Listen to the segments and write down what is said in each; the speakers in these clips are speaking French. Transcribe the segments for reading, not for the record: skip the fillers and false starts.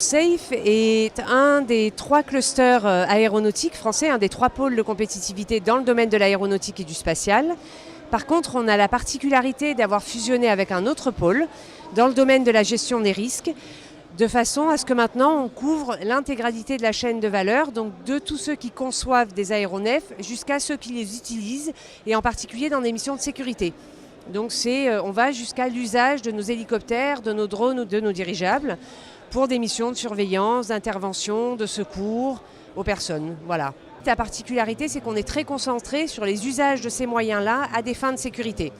SAFE est un des 3 clusters aéronautiques français, un des 3 pôles de compétitivité dans le domaine de l'aéronautique et du spatial. Par contre, on a la particularité d'avoir fusionné avec un autre pôle dans le domaine de la gestion des risques, de façon à ce que maintenant on couvre l'intégralité de la chaîne de valeur, donc de tous ceux qui conçoivent des aéronefs jusqu'à ceux qui les utilisent, et en particulier dans des missions de sécurité. Donc on va jusqu'à l'usage de nos hélicoptères, de nos drones ou de nos dirigeables pour des missions de surveillance, d'intervention, de secours aux personnes. Voilà. La particularité, c'est qu'on est très concentré sur les usages de ces moyens-là à des fins de sécurité.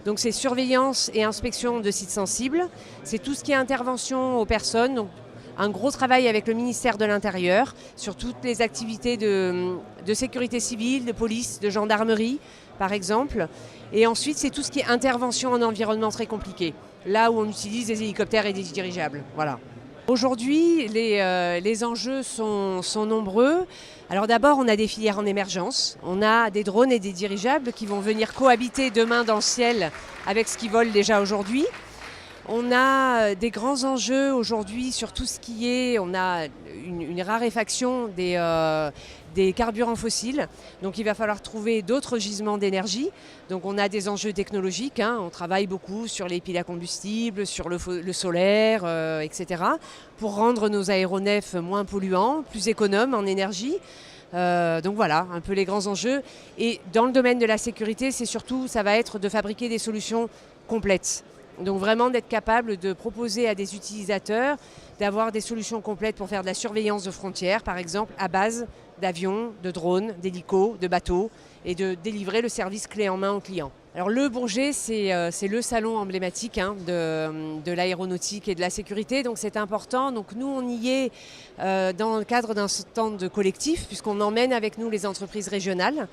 Donc c'est surveillance et inspection de sites sensibles, c'est tout ce qui est intervention aux personnes, donc un gros travail avec le ministère de l'Intérieur sur toutes les activités de sécurité civile, de police, de gendarmerie par exemple. Et ensuite c'est tout ce qui est intervention en environnement très compliqué, là où on utilise des hélicoptères et des dirigeables. Voilà. Aujourd'hui, les enjeux sont nombreux. Alors d'abord, on a des filières en émergence. On a des drones et des dirigeables qui vont venir cohabiter demain dans le ciel avec ce qui vole déjà aujourd'hui. On a des grands enjeux aujourd'hui sur tout ce qui est... On a une raréfaction des carburants fossiles. Donc il va falloir trouver d'autres gisements d'énergie. Donc on a des enjeux technologiques. On travaille beaucoup sur les piles à combustible, sur le solaire, etc. pour rendre nos aéronefs moins polluants, plus économes en énergie. Donc voilà, un peu les grands enjeux. Et dans le domaine de la sécurité, ça va être de fabriquer des solutions complètes. Donc vraiment d'être capable de proposer à des utilisateurs d'avoir des solutions complètes pour faire de la surveillance de frontières, par exemple, à base d'avions, de drones, d'hélicos, de bateaux, et de délivrer le service clé en main aux clients. Alors le Bourget, c'est le salon emblématique de l'aéronautique et de la sécurité, donc c'est important. Donc nous, on y est dans le cadre d'un stand collectif, puisqu'on emmène avec nous les entreprises régionales.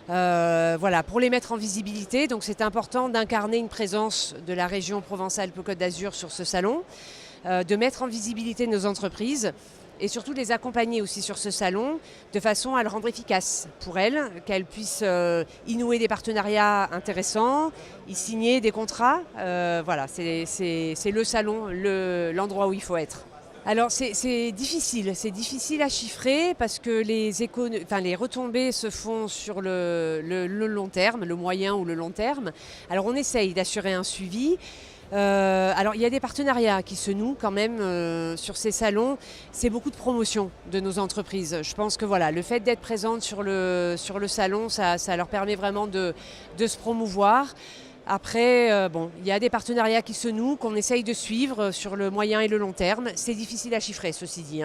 Voilà, pour les mettre en visibilité, donc c'est important d'incarner une présence de la région Provence-Alpes-Côte d'Azur sur ce salon, de mettre en visibilité nos entreprises et surtout de les accompagner aussi sur ce salon de façon à le rendre efficace pour elles, qu'elles puissent y nouer des partenariats intéressants, y signer des contrats. Voilà, c'est le salon, l'endroit où il faut être. Alors c'est difficile à chiffrer parce que les retombées se font sur le long terme, le moyen ou le long terme. Alors on essaye d'assurer un suivi. Alors il y a des partenariats qui se nouent quand même sur ces salons. C'est beaucoup de promotion de nos entreprises. Je pense que voilà, le fait d'être présente sur le salon, ça leur permet vraiment de se promouvoir. Après, il y a des partenariats qui se nouent, qu'on essaye de suivre sur le moyen et le long terme. C'est difficile à chiffrer, ceci dit.